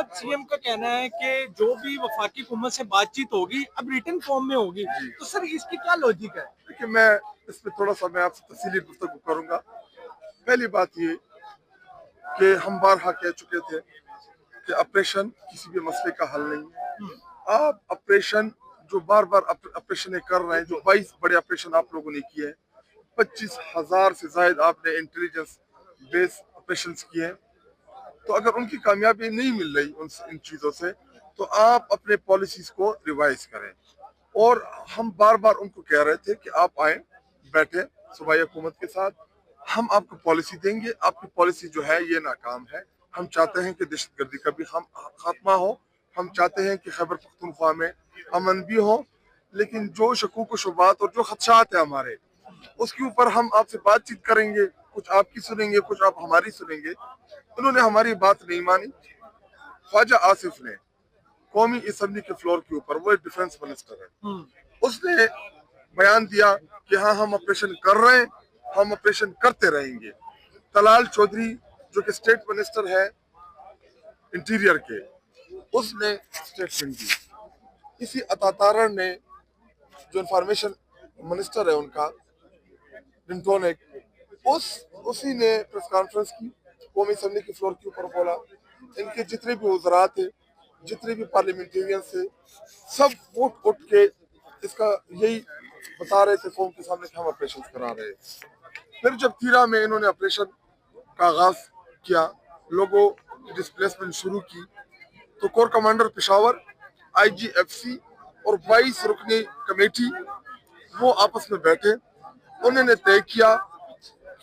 बाद सीएम का कहना है कि जो भी वफाकी हुकूमत से बातचीत होगी अब रिटन फॉर्म में होगी, तो सर इसकी क्या लॉजिक है? देखिए, मैं इस पे थोड़ा सा मैं आपसे तफसीली गुफ्तगू करूंगा। पहली बात ये कि हम बारहा कह चुके थे कि ऑपरेशन किसी भी मसले का हल नहीं है। आप ऑपरेशन जो बार बार ऑपरेशन कर रहे हैं, जो 22 बड़े ऑपरेशन आप लोगों ने किए हैं, 25,000 से जायद आपने इंटेलिजेंस बेस ऑपरेशन किए हैं, तो अगर उनकी कामयाबी नहीं मिल रही इन चीज़ों से, तो आप अपने पॉलिसीज को रिवाइज करें। और हम बार बार उनको कह रहे थे कि आप आए, बैठे सूबाई हुकूमत के साथ, हम आपको पॉलिसी देंगे। आपकी पॉलिसी जो है ये नाकाम है। हम चाहते हैं कि दहशतगर्दी का भी खात्मा हो, हम चाहते हैं कि खैबर पख्तूनख्वा में अमन भी हो, लेकिन जो शकूक शुबात और जो खदशात है हमारे, उसके ऊपर हम आपसे बातचीत करेंगे। कुछ आपकी सुनेंगे, कुछ आप हमारी सुनेंगे। उन्होंने हमारी बात नहीं मानी। ख्वाजा आसिफ ने कौमी असम्बली के फ्लोर के ऊपर, वो एक डिफेंस मिनिस्टर है, उसने बयान दिया कि हाँ, हम ऑपरेशन कर रहे हैं, हम ऑपरेशन करते रहेंगे। तलाल चौधरी जो कि स्टेट मिनिस्टर है इंटीरियर के, उसने स्टेटमेंट दी। इसी अतातारा ने जो इंफॉर्मेशन मिनिस्टर है उनका लिंटोनिक, उसी ने प्रेस कॉन्फ्रेंस की, कौमी असम्बली के फ्लोर के ऊपर बोला। इनके जितने भी वज़रा थे, जितने भी पार्लियामेंटेरियन थे, सब उठ के इसका यही बता रहे थे कौम के सामने कि हम ऑपरेशन करा रहे हैं। फिर जब तीरा में इन्होंने ऑपरेशन का आगाज किया, लोगों की डिस्प्लेसमेंट शुरू की, तो कोर कमांडर पेशावर, IGFC और 22 रुकनी कमेटी वो आपस में बैठे। उन्होंने तय किया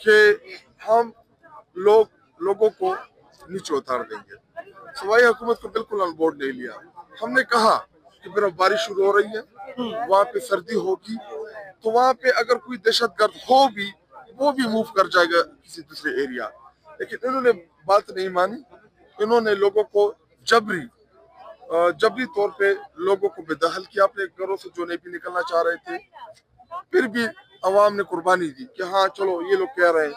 कि हम लोगों को नीचे उतार देंगे। सूबाई हुकूमत को बिल्कुल ऑन बोर्ड नहीं लिया। हमने कहा कि बर्फबारी शुरू हो रही है, वहाँ पे सर्दी होगी, तो वहाँ पे अगर कोई दहशतगर्द हो भी, वो भी मूव कर जाएगा किसी दूसरे एरिया। लेकिन इन्होंने बात नहीं मानी। इन्होंने लोगों को जबरी तौर पे लोगों को बेदखल किया अपने घरों से, जो नहीं भी निकलना चाह रहे थे। फिर भी अवाम ने कुर्बानी दी कि हाँ चलो, ये लोग कह रहे हैं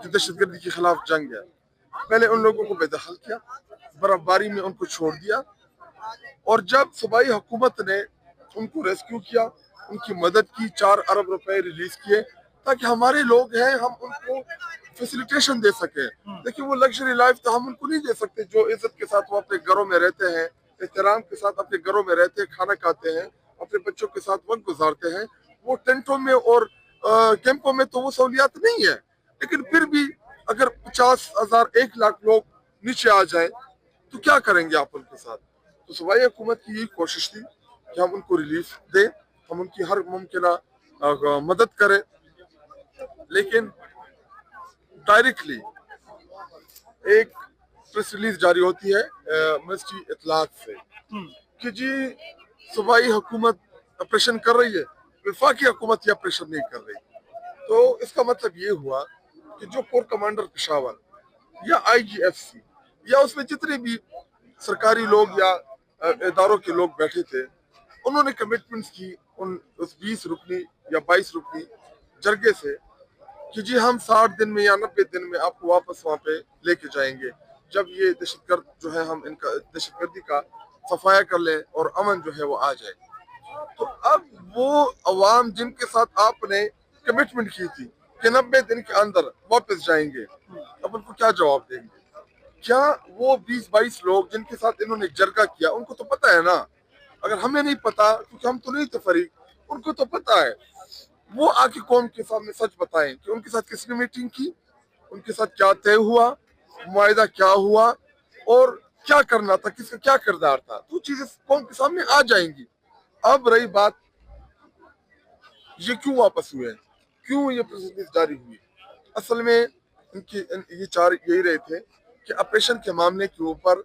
कि दहशतगर्दी के खिलाफ जंग है। पहले उन लोगों को बेदखल किया, बर्फबारी में उनको छोड़ दिया, और जब सूबाई हुकूमत ने उनको रेस्क्यू किया, उनकी मदद की, 4 अरब रुपए रिलीज किए ताकि हमारे लोग हैं, हम उनको फैसिलिटेशन दे सके। देखिए, वो लग्जरी लाइफ तो हम उनको नहीं दे सकते जो इज्जत के साथ वो अपने घरों में रहते हैं, एहतराम के साथ अपने घरों में रहते हैं, खाना खाते हैं, अपने बच्चों के साथ वक्त गुजारते हैं। वो टेंटों में और कैंपों में तो वो सहूलियात नहीं है। लेकिन फिर भी अगर 50,000 1 लाख लोग नीचे आ जाए तो क्या करेंगे आप उनके साथ? तो सूबाई हुकूमत की यही कोशिश थी कि हम उनको रिलीफ दें, हम उनकी हर मुमकिन मदद करें। लेकिन डायरेक्टली एक प्रेस रिलीज जारी होती है मिनिस्ट्री इत्तलात से कि जी सूबाई हुकूमत ऑपरेशन कर रही है, वफाकी हुकूमत ये ऑपरेशन नहीं कर रही। तो इसका मतलब ये हुआ कि जो कोर कमांडर पेशावर या IGFC या उसमें जितने भी सरकारी लोग या इदारों के लोग बैठे थे, उन्होंने कमिटमेंट्स की उस 20 रुकनी या 22 रुकनी जरगे से कि जी हम 60 दिन में या 90 दिन में आपको वापस वहाँ पे लेके जाएंगे, जब ये दहशतगर्द जो है हम इनका दहशतगर्दी का सफाया कर लें और अमन जो है वो आ जाए। तो अब वो अवाम जिनके साथ आपने कमिटमेंट की थी कि 90 दिन के अंदर वापस जाएंगे, अब उनको क्या जवाब देंगे? क्या वो 20-22 लोग जिनके साथ इन्होंने जरगा किया, उनको तो पता है ना? अगर हमें नहीं पता, क्योंकि हम तो नहीं थे फरीक, उनको तो पता है। वो आके कौम के सामने सच बताएं कि उनके साथ किसने मीटिंग की, उनके साथ क्या तय हुआ, मुआहिदा क्या हुआ और क्या करना था, किसका क्या किरदार था। तो चीजें कौम के सामने आ जाएंगी। अब रही बात, ये क्यों वापस हुए, क्यों ये प्रोसेस जारी हुई? असल में ये चार यही रहे थे कि ऑपरेशन के मामले के ऊपर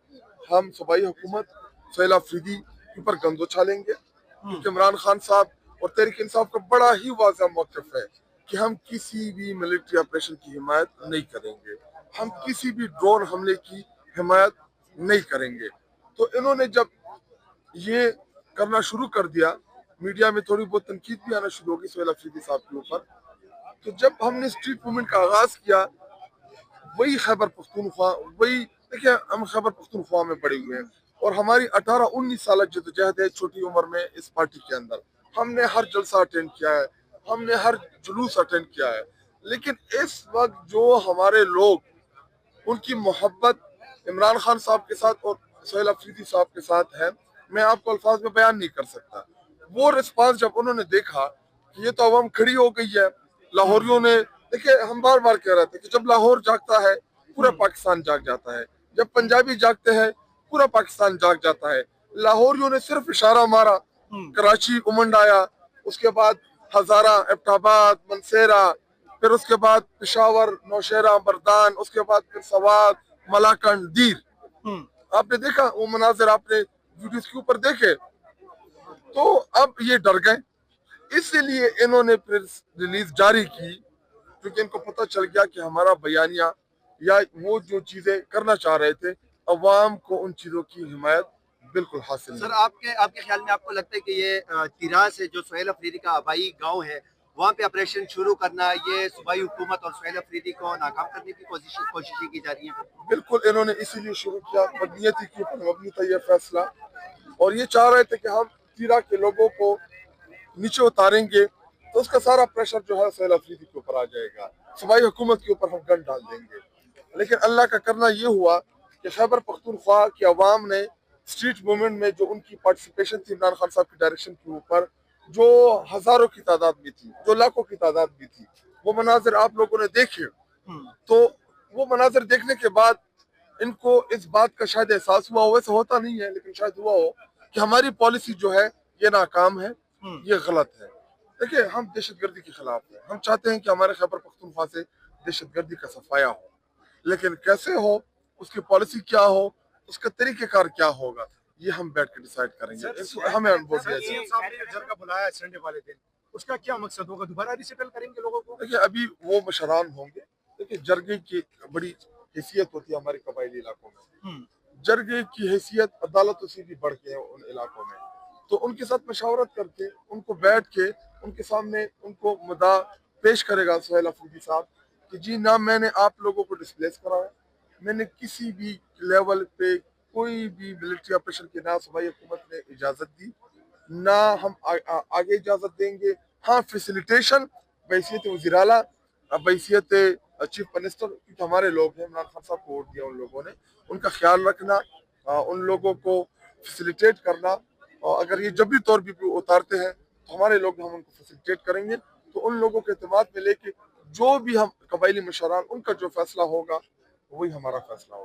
हम सूबाई हुकूमत सुहेल अफरीदी के ऊपर गंद उछालेंगे, क्योंकि इमरान खान साहब और तहरीक इंसाफ का बड़ा ही वाज़ेह मौक़िफ़ है कि हम किसी भी मिलिट्री ऑपरेशन की हिमायत नहीं करेंगे, हम किसी भी ड्रोन हमले की हिमायत नहीं करेंगे। तो इन्होंने जब ये करना शुरू कर दिया, मीडिया में थोड़ी बहुत तनकीद भी आना शुरू होगी सुहेल अफरीदी साहब के ऊपर। तो जब हमने स्ट्रीट मूवमेंट का आगाज किया, वही खैबर पख्तूनख्वा, वही देखिए हम खैबर पख्तूनख्वा में पड़े हुए हैं और हमारी 18-19 साल जद्दोजहद है छोटी उम्र में इस पार्टी के अंदर। हमने हर जलसा अटेंड किया है, हमने हर जुलूस अटेंड किया है, लेकिन इस वक्त जो हमारे लोग उनकी मोहब्बत इमरान खान साहब के साथ और सोहेल अफरीदी साहब के साथ है, मैं आपको अल्फाज में बयान नहीं कर सकता। वो रिस्पांस जब उन्होंने देखा कि ये तो अवाम खड़ी हो गई है, लाहौरियों ने, देखिए हम बार बार कह रहे थे कि जब लाहौर जागता है पूरा पाकिस्तान जाग जाता है, जब पंजाबी जागते हैं पूरा पाकिस्तान जाग जाता है। लाहौरियों ने सिर्फ इशारा मारा, कराची उमंड आया, उसके बाद हजारा, एबटाबाद, मनसेरा, फिर उसके बाद पिशावर, नौशहरा, बरदान, उसके बाद फिर सवात, मलाकंड, दीर। आपने देखा वो मनाजिर, आपने वीडियोस के ऊपर देखे। तो अब ये डर गए, इसीलिए इन्होंने प्रेस रिलीज जारी की, क्योंकि इनको पता चल गया कि हमारा बयानिया या वो जो चीजें करना चाह रहे थे, अवाम को उन चीजों की हिमायत बिल्कुल हासिल सर नहीं। आपके आपके ख्याल में आपको लगता है कि ये तिरा से जो सोहेल अफरीदी का आबाई गांव है वहाँ पे ऑपरेशन शुरू करना, ये सूबाई हुकूमत और सोहेल अफरीदी को नाकाम करने की कोशिशें की जा रही हैं? बिल्कुल इन्होंने इसीलिए शुरू किया, बदनीयती के ऊपर मबनी था ये फैसला, और ये चाह रहे थे कि हम तीरा के लोगों को नीचे उतारेंगे तो उसका सारा प्रेशर जो है सोहेल अफरीदी के ऊपर आ जाएगा, सूबाई हुकूमत के ऊपर हम गन डाल देंगे। लेकिन अल्लाह का करना ये हुआ कि खैबर पख्तूनख्वा की आवाम ने स्ट्रीट मूवमेंट में जो उनकी पार्टिसिपेशन थी इमरान खान साहब की डायरेक्शन के ऊपर, जो हजारों की तादाद में थी, जो लाखों की तादाद में थी, वो मनाजिर आप लोगों ने देखे। तो वो मनाजिर देखने के बाद इनको इस बात का शायद एहसास हुआ हो, वैसे होता नहीं है लेकिन शायद हुआ हो, कि हमारी पॉलिसी जो है ये नाकाम है, ये गलत है। देखिए हम दहशतगर्दी के खिलाफ हैं, हम चाहते हैं कि हमारे खैबर पख्तूनख्वा से दहशतगर्दी का सफाया हो, लेकिन कैसे हो, उसकी पॉलिसी क्या हो, उसका तरीक़ेकार क्या होगा, ये हम बैठ के डिसाइड करेंगे। हमें वोट दिया जाए। सीएम साहब ने जरगा बुलाया संडे वाले दिन, उसका क्या मकसद होगा? दोबारा रिसेटल करेंगे लोगों को? देखिए अभी वो मशरान होंगे। देखिए जरगे की बड़ी हैसियत होती है हमारे कबायली इलाकों में, जरगे की हैसियत अदालतों से भी बढ़ के है उन इलाकों में। तो उनके साथ मशावरत करके, उनको बैठ के, उनके सामने उनको मुद्दा पेश करेगा सोहेल अफरीदी साहब कि जी ना मैंने आप लोगों को डिस्प्लेस कराया, मैंने किसी भी लेवल पे कोई भी मिलिट्री ऑपरेशन की ना सूबाई हुकूमत ने इजाजत दी, ना हम आगे इजाजत देंगे। हाँ फैसिलिटेशन बैसियत वज़ीर आला, बैसियत चीफ मिनिस्टर, क्योंकि हमारे लोग हैं, इमरान खान साहब को वोट दिया उन लोगों ने, उनका ख्याल रखना, उन लोगों को फैसिलिटेट करना, और अगर ये जबरी तौर भी उतारते हैं तो हमारे लोग हम उनको फैसिलिटेट करेंगे। तो उन लोगों के एतमाद में लेके जो भी हम कबायली मशरान, उनका जो फैसला होगा वही हमारा फैसला होगा।